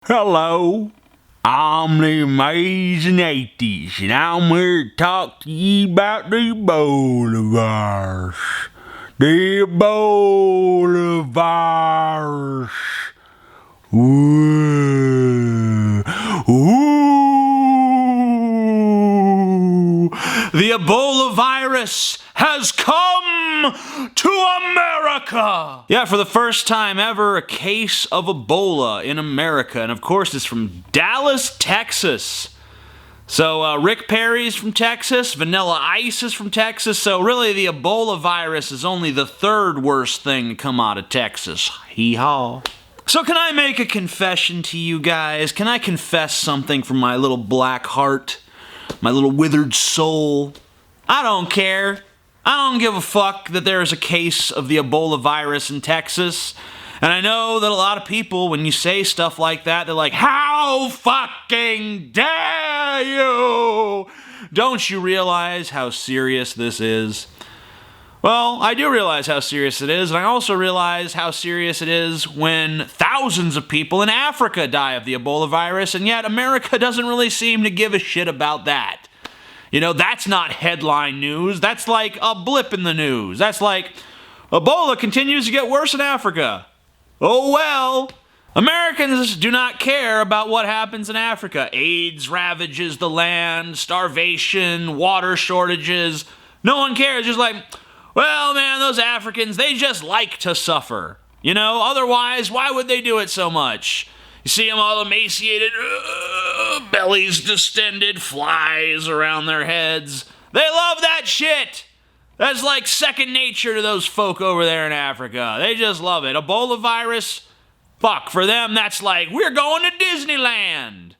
Hello, I'm the Amazing Atheist, and I'm here to talk to you about the Ebola virus. The Ebola virus. Ooh. Ooh. The Ebola virus has come to America! Yeah, for the first time ever, a case of Ebola in America. And of course, it's from Dallas, Texas. So, Rick Perry's from Texas, Vanilla Ice is from Texas, so really the Ebola virus is only the third worst thing to come out of Texas. Hee-haw. So can I make a confession to you guys? Can I confess something from my little black heart? My little withered soul? I don't care. I don't give a fuck that there's a case of the Ebola virus in Texas. And I know that a lot of people, when you say stuff like that, they're like, how fucking dare you? Don't you realize how serious this is? Well, I do realize how serious it is, and I also realize how serious it is when thousands of people in Africa die of the Ebola virus, and yet America doesn't really seem to give a shit about that. You know, that's not headline news. That's like a blip in the news. That's like, Ebola continues to get worse in Africa. Oh well. Americans do not care about what happens in Africa. AIDS ravages the land, starvation, water shortages. No one cares. Just like, well, man, those Africans, they just like to suffer. You know, otherwise, why would they do it so much? You see them all emaciated, bellies distended, flies around their heads. They love that shit. That's like second nature to those folk over there in Africa. They just love it. Ebola virus, fuck, for them that's like, we're going to Disneyland.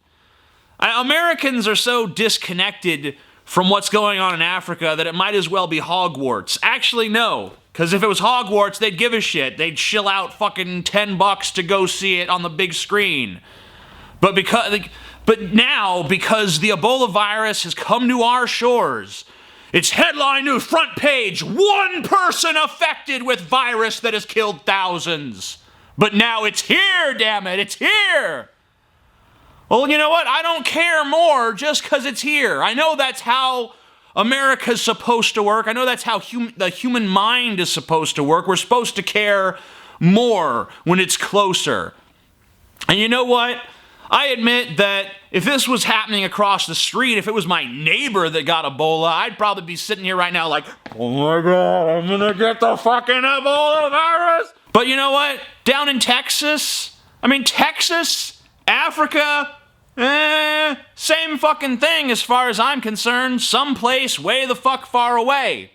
Americans are so disconnected from what's going on in Africa that it might as well be Hogwarts. Actually, no. Because if it was Hogwarts, they'd give a shit. They'd shill out fucking $10 to go see it on the big screen. But now, because the Ebola virus has come to our shores, it's headline news, front page, one person affected with virus that has killed thousands. But now it's here, damn it, it's here. Well, you know what? I don't care more just because it's here. I know that's how America's supposed to work. I know that's how the human mind is supposed to work. We're supposed to care more when it's closer. And you know what? I admit that if this was happening across the street, if it was my neighbor that got Ebola, I'd probably be sitting here right now like, oh my God, I'm gonna get the fucking Ebola virus. But you know what? Down in Texas, Africa, same fucking thing as far as I'm concerned. Someplace way the fuck far away.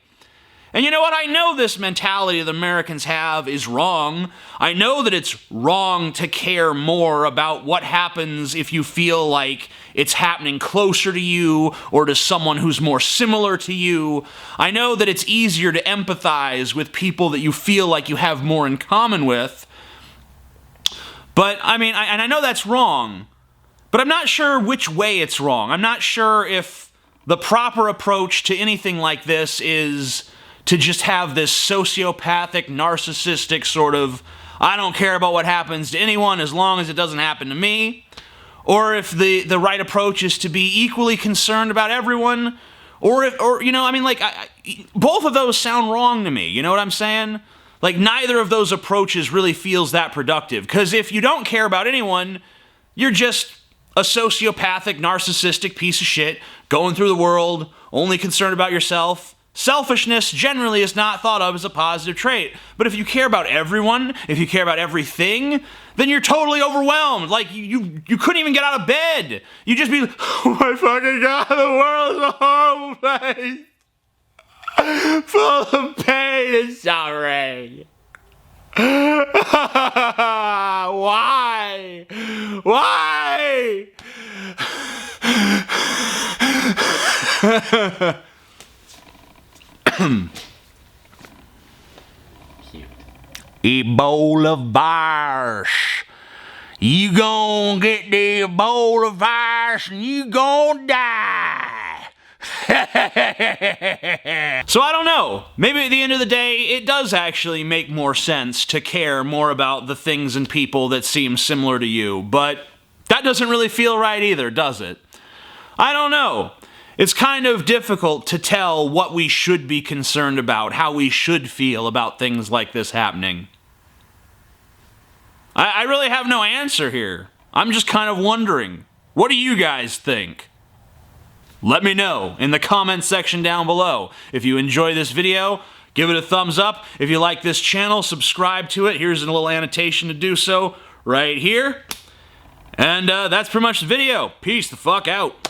And you know what? I know this mentality that Americans have is wrong. I know that it's wrong to care more about what happens if you feel like it's happening closer to you or to someone who's more similar to you. I know that it's easier to empathize with people that you feel like you have more in common with. But, I mean, I know that's wrong. But I'm not sure which way it's wrong. I'm not sure if the proper approach to anything like this is to just have this sociopathic, narcissistic sort of, I don't care about what happens to anyone as long as it doesn't happen to me. Or if the right approach is to be equally concerned about everyone. Or you know, I mean, like, both of those sound wrong to me. You know what I'm saying? Like, neither of those approaches really feels that productive. Because if you don't care about anyone, you're just a sociopathic, narcissistic piece of shit going through the world, only concerned about yourself. Selfishness generally is not thought of as a positive trait. But if you care about everyone, if you care about everything, then you're totally overwhelmed. Like, you couldn't even get out of bed. You'd just be like, oh my fucking God, the world is a horrible place. Full of pain and suffering. Why? Why? Cute. Ebola virus. You gon' get the Ebola virus and you gon' die. So I don't know. Maybe at the end of the day, it does actually make more sense to care more about the things and people that seem similar to you. But That doesn't really feel right either, does it? I don't know. It's kind of difficult to tell what we should be concerned about, how we should feel about things like this happening. I really have no answer here. I'm just kind of wondering. What do you guys think? Let me know in the comments section down below. If you enjoy this video, give it a thumbs up. If you like this channel, subscribe to it. Here's a little annotation to do so right here. And that's pretty much the video. Peace the fuck out.